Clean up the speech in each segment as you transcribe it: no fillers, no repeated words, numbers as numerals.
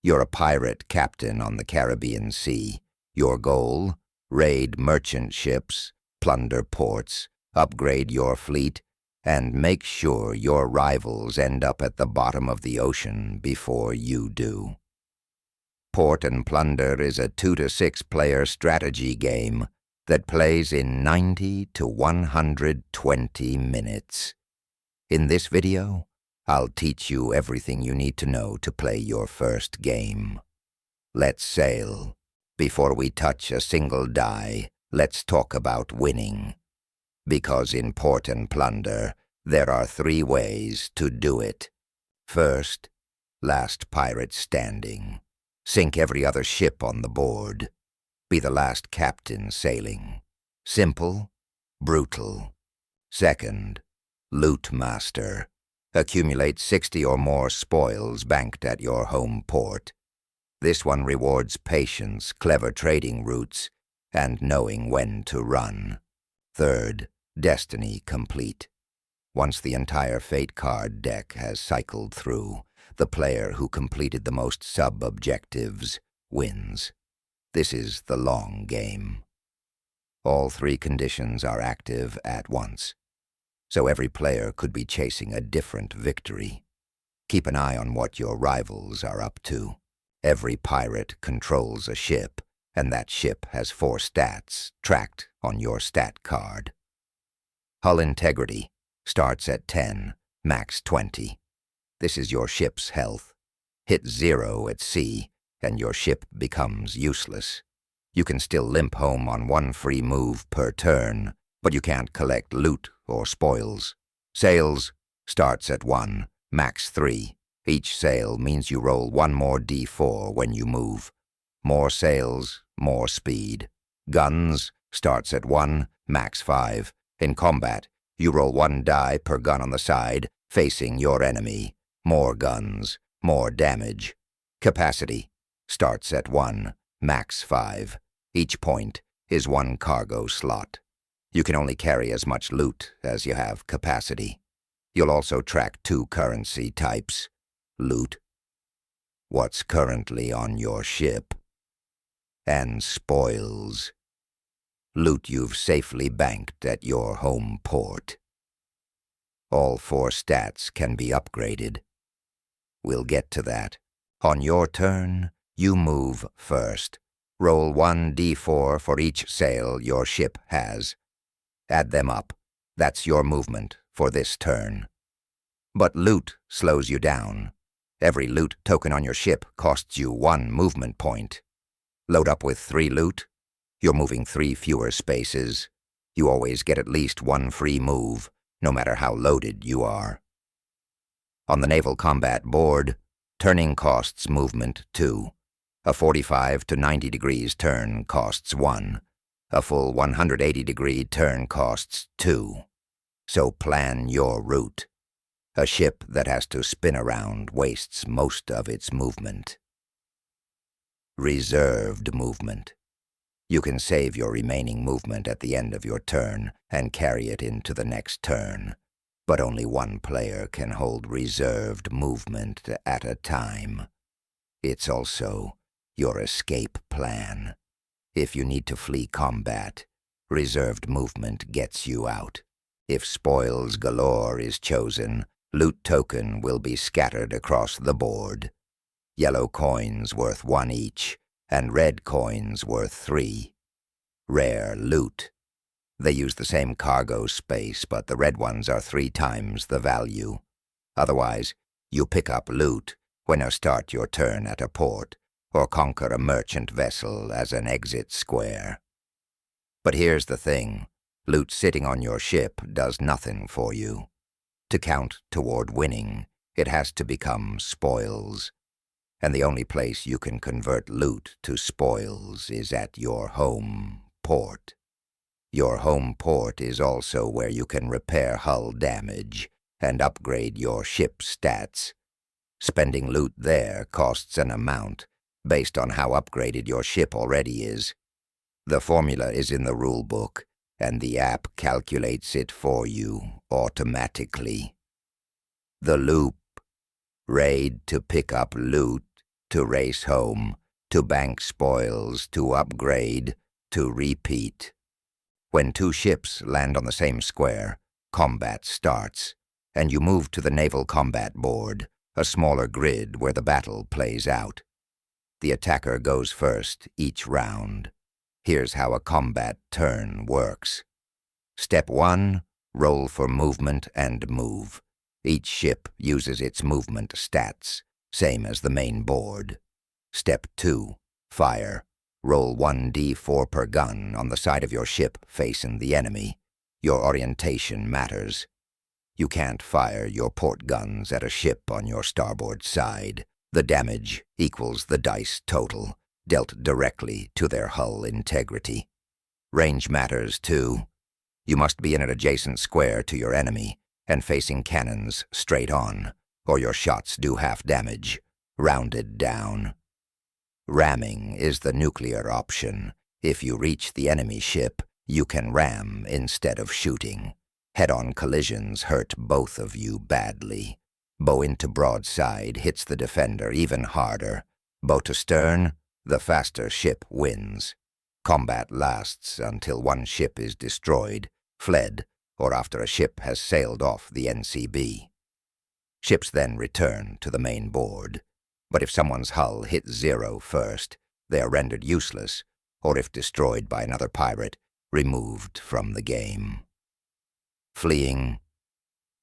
You're a pirate captain on the Caribbean Sea. Your goal? Raid merchant ships, plunder ports, upgrade your fleet, and make sure your rivals end up at the bottom of the ocean before you do. Port and Plunder is a 2 to 6 player strategy game that plays in 90 to 120 minutes. In this video, I'll teach you everything you need to know to play your first game. Let's sail. Before we touch a single die, let's talk about winning. Because in Port and Plunder, there are 3 ways to do it. First, last pirate standing. Sink every other ship on the board. Be the last captain sailing. Simple, brutal. Second, loot master. Accumulate 60 or more spoils banked at your home port. This one rewards patience, clever trading routes, and knowing when to run. Third, destiny complete. Once the entire fate card deck has cycled through, the player who completed the most sub-objectives wins. This is the long game. All 3 conditions are active at once, so every player could be chasing a different victory. Keep an eye on what your rivals are up to. Every pirate controls a ship, and that ship has 4 stats tracked on your stat card. Hull integrity starts at 10, max 20. This is your ship's health. Hit 0 at sea, and your ship becomes useless. You can still limp home on 1 free move per turn, but you can't collect loot or spoils. Sails starts at 1, max 3. Each sail means you roll 1 more d4 when you move. More sails, more speed. Guns starts at 1, max 5. In combat, you roll 1 die per gun on the side, facing your enemy. More guns, more damage. Capacity starts at 1, max 5. Each point is 1 cargo slot. You can only carry as much loot as you have capacity. You'll also track 2 currency types. Loot, what's currently on your ship, and spoils, loot you've safely banked at your home port. All 4 stats can be upgraded. We'll get to that. On your turn, you move first. Roll 1 d4 for each sail your ship has. Add them up. That's your movement for this turn. But loot slows you down. Every loot token on your ship costs you 1 movement point. Load up with 3 loot. You're moving 3 fewer spaces. You always get at least 1 free move, no matter how loaded you are. On the naval combat board, turning costs movement 2. A 45 to 90 degrees turn costs 1. A full 180-degree turn costs 2. So plan your route. A ship that has to spin around wastes most of its movement. Reserved movement. You can save your remaining movement at the end of your turn and carry it into the next turn, but only 1 player can hold reserved movement at a time. It's also your escape plan. If you need to flee combat, reserved movement gets you out. If spoils galore is chosen, loot token will be scattered across the board. Yellow coins worth 1 each, and red coins worth 3. Rare loot. They use the same cargo space, but the red ones are 3 times the value. Otherwise, you pick up loot when you start your turn at a port, or conquer a merchant vessel as an exit square. But here's the thing. Loot sitting on your ship does nothing for you. To count toward winning, it has to become spoils. And the only place you can convert loot to spoils is at your home port. Your home port is also where you can repair hull damage and upgrade your ship stats. Spending loot there costs an amount based on how upgraded your ship already is. The formula is in the rulebook, and the app calculates it for you automatically. The loop. Raid to pick up loot to race home, to bank spoils, to upgrade, to repeat. When two ships land on the same square, combat starts, and you move to the naval combat board, a smaller grid where the battle plays out. The attacker goes first each round. Here's how a combat turn works. Step 1, roll for movement and move. Each ship uses its movement stats, same as the main board. Step 2, fire. Roll 1d4 per gun on the side of your ship facing the enemy. Your orientation matters. You can't fire your port guns at a ship on your starboard side. The damage equals the dice total, dealt directly to their hull integrity. Range matters too. You must be in an adjacent square to your enemy and facing cannons straight on, or your shots do half damage, rounded down. Ramming is the nuclear option. If you reach the enemy ship, you can ram instead of shooting. Head-on collisions hurt both of you badly. Bow into broadside hits the defender even harder. Bow to stern, the faster ship wins. Combat lasts until one ship is destroyed, fled, or after a ship has sailed off the NCB. Ships then return to the main board. But if someone's hull hits 0 first, they are rendered useless, or if destroyed by another pirate, removed from the game. Fleeing.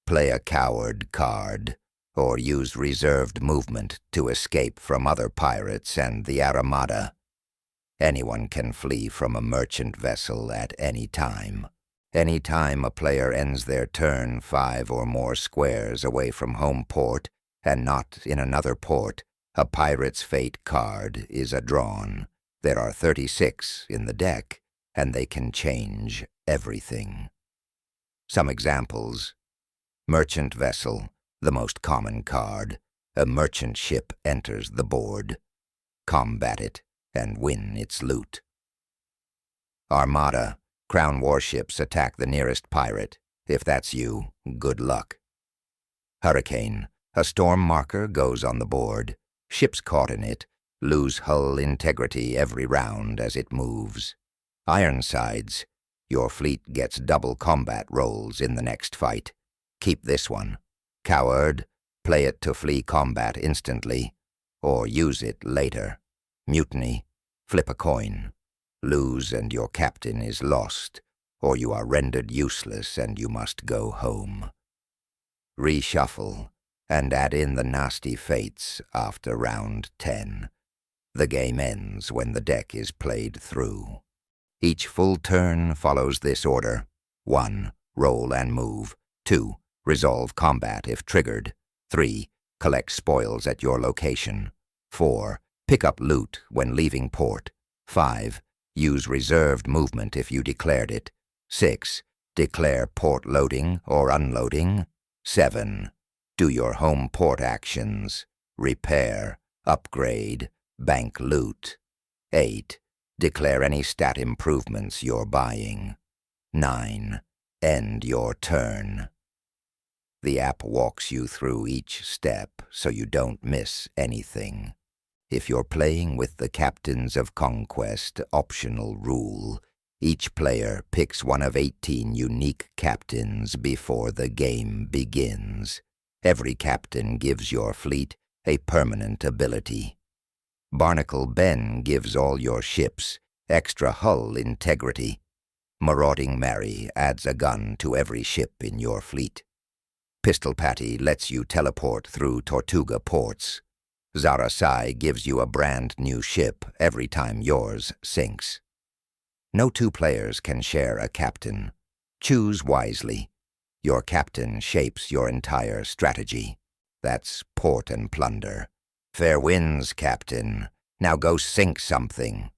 Play a coward card, or use reserved movement to escape from other pirates and the Armada. Anyone can flee from a merchant vessel at any time. Any time a player ends their turn 5 or more squares away from home port and not in another port, a pirate's fate card is drawn. There are 36 in the deck, and they can change everything. Some examples. Merchant vessel, the most common card. A merchant ship enters the board. Combat it and win its loot. Armada, crown warships attack the nearest pirate. If that's you, good luck. Hurricane, a storm marker goes on the board. Ships caught in it lose hull integrity every round as it moves. Ironsides, your fleet gets double combat rolls in the next fight. Keep this one. Coward, play it to flee combat instantly, or use it later. Mutiny, flip a coin. Lose and your captain is lost, or you are rendered useless and you must go home. Reshuffle, and add in the nasty fates after round 10. The game ends when the deck is played through. Each full turn follows this order. 1. Roll and move. 2. Resolve combat if triggered. 3. Collect spoils at your location. 4. Pick up loot when leaving port. 5. Use reserved movement if you declared it. 6. Declare port loading or unloading. 7. Do your home port actions. Repair, upgrade, bank loot. 8. Declare any stat improvements you're buying. 9. End your turn. The app walks you through each step so you don't miss anything. If you're playing with the Captains of Conquest optional rule, each player picks one of 18 unique captains before the game begins. Every captain gives your fleet a permanent ability. Barnacle Ben gives all your ships extra hull integrity. Marauding Mary adds a gun to every ship in your fleet. Pistol Patty lets you teleport through Tortuga ports. Zara Sai gives you a brand new ship every time yours sinks. No two players can share a captain. Choose wisely. Your captain shapes your entire strategy. That's Port and Plunder. Fair winds, Captain. Now go sink something.